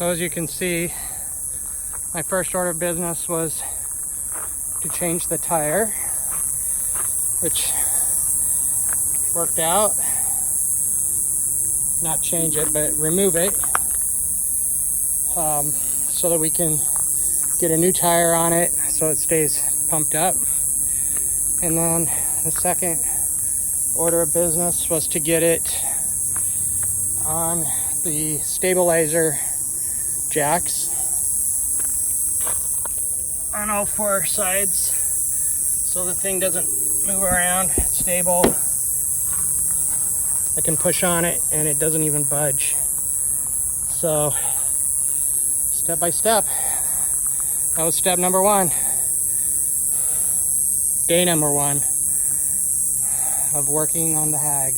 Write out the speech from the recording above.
So as you can see, my first order of business was to change the tire, which worked out. Not change it, but remove it, so that we can get a new tire on it so it stays pumped up. And then the second order of business was to get it on the stabilizer jacks on all four sides so the thing doesn't move around. It's stable. I can push on it and it doesn't even budge. So step by step, that was step number one, day number one of working on the Hag.